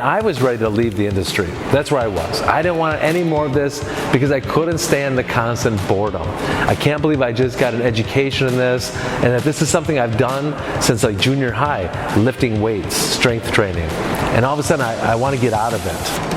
I was ready to leave the industry. That's where I was. I didn't want any more of this because I couldn't stand the constant boredom. I can't believe I just got an education in this, and that this is something I've done since like junior high, lifting weights, strength training. And all of a sudden I want to get out of it.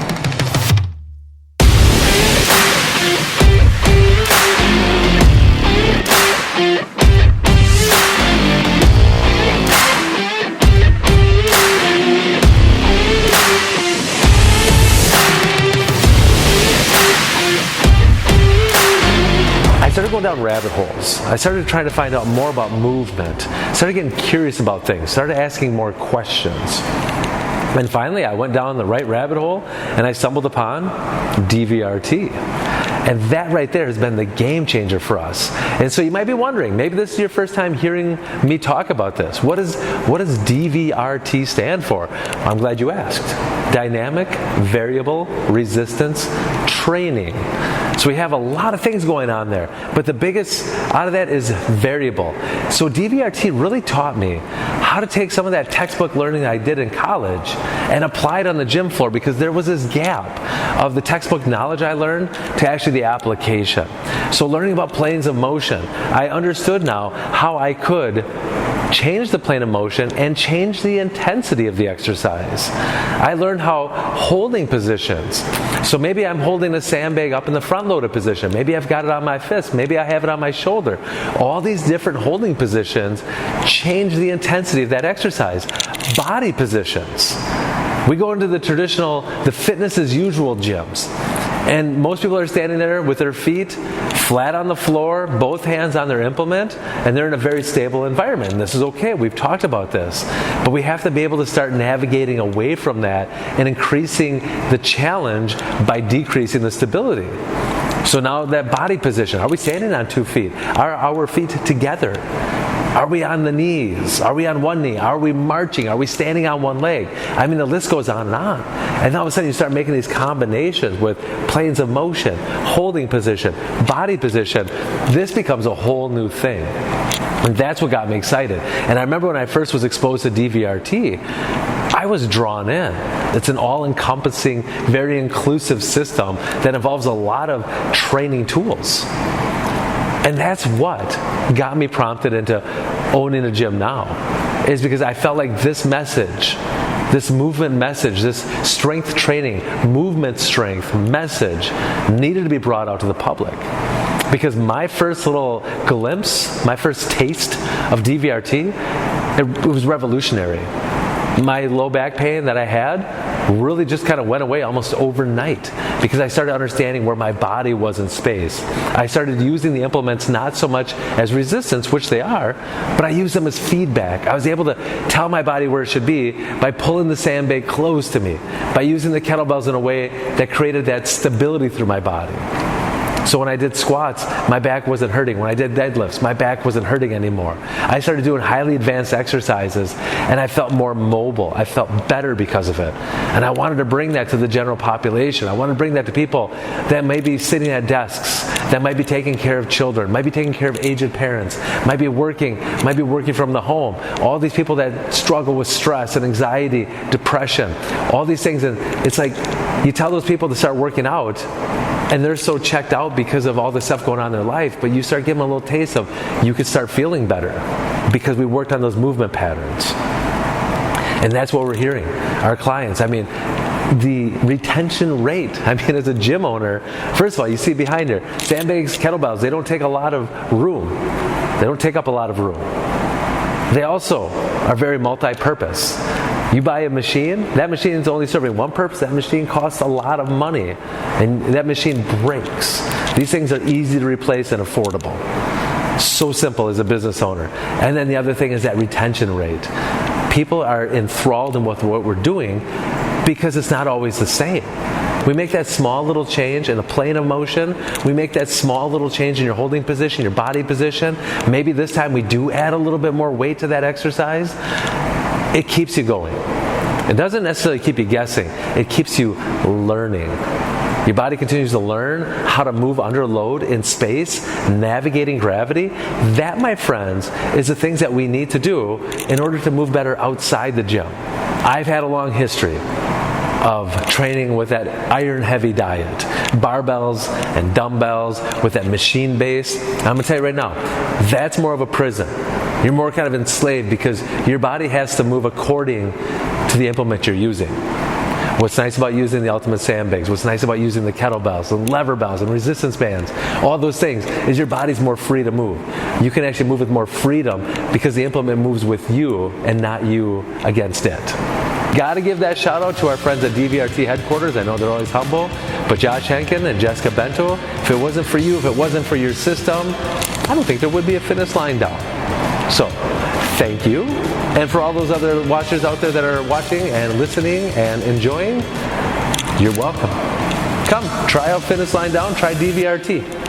I started going down rabbit holes. I started trying to find out more about movement. Started getting curious about things. Started asking more questions. And finally, I went down the right rabbit hole and I stumbled upon DVRT. And that right there has been the game changer for us. And so you might be wondering, maybe this is your first time hearing me talk about this. What does DVRT stand for? I'm glad you asked. Dynamic Variable Resistance Training. So we have a lot of things going on there, but the biggest out of that is variable. So DVRT really taught me how to take some of that textbook learning that I did in college and apply it on the gym floor, because there was this gap of the textbook knowledge I learned to actually the application. So learning about planes of motion, I understood now how I could change the plane of motion and change the intensity of the exercise. I learned how holding positions. So maybe I'm holding a sandbag up in the front loaded position. Maybe I've got it on my fist. Maybe I have it on my shoulder. All these different holding positions change the intensity of that exercise. Body positions. We go into the fitness as usual gyms. And most people are standing there with their feet flat on the floor, both hands on their implement, and they're in a very stable environment. And this is okay. We've talked about this. But we have to be able to start navigating away from that and increasing the challenge by decreasing the stability. So now that body position, are we standing on 2 feet? Are our feet together? Are we on the knees? Are we on one knee? Are we marching? Are we standing on one leg? I mean, the list goes on and on. And all of a sudden you start making these combinations with planes of motion, holding position, body position. This becomes a whole new thing. And that's what got me excited. And I remember when I first was exposed to DVRT, I was drawn in. It's an all-encompassing, very inclusive system that involves a lot of training tools. And that's what got me prompted into owning a gym now, is because I felt like this message, this movement message, this strength training, movement strength message needed to be brought out to the public. Because my first little glimpse, my first taste of DVRT, it was revolutionary. My low back pain that I had really just kind of went away almost overnight, because I started understanding where my body was in space. I started using the implements not so much as resistance, which they are, but I used them as feedback. I was able to tell my body where it should be by pulling the sandbag close to me, by using the kettlebells in a way that created that stability through my body. So when I did squats, my back wasn't hurting. When I did deadlifts, my back wasn't hurting anymore. I started doing highly advanced exercises, and I felt more mobile. I felt better because of it. And I wanted to bring that to the general population. I wanted to bring that to people that may be sitting at desks, that might be taking care of children, might be taking care of aged parents, might be working from the home. All these people that struggle with stress and anxiety, depression, all these things. And it's like you tell those people to start working out, and they're so checked out because of all the stuff going on in their life, but you start giving them a little taste of, you could start feeling better because we worked on those movement patterns. And that's what we're hearing. Our clients, the retention rate, as a gym owner, first of all, you see behind her, sandbags, kettlebells, they don't take a lot of room. They don't take up a lot of room. They also are very multi-purpose. You buy a machine, that machine is only serving one purpose. That machine costs a lot of money, and that machine breaks. These things are easy to replace and affordable. So simple as a business owner. And then the other thing is that retention rate. People are enthralled in what we're doing because it's not always the same. We make that small little change in a plane of motion. We make that small little change in your holding position, your body position. Maybe this time we do add a little bit more weight to that exercise. It keeps you going. It doesn't necessarily keep you guessing. It keeps you learning. Your body continues to learn how to move under load in space, navigating gravity. That, my friends, is the things that we need to do in order to move better outside the gym. I've had a long history of training with that iron-heavy diet, barbells and dumbbells with that machine base. I'm going to tell you right now, that's more of a prison. You're more kind of enslaved because your body has to move according to the implement you're using. What's nice about using the ultimate sandbags, what's nice about using the kettlebells and lever bells and resistance bands, all those things, is your body's more free to move. You can actually move with more freedom because the implement moves with you and not you against it. Got to give that shout out to our friends at DVRT headquarters. I know they're always humble, but Josh Henkin and Jessica Bento, if it wasn't for you, if it wasn't for your system, I don't think there would be a fitness line down. So, thank you. And for all those other watchers out there that are watching and listening and enjoying, you're welcome. Come, try out Fitness Line Down, try DVRT.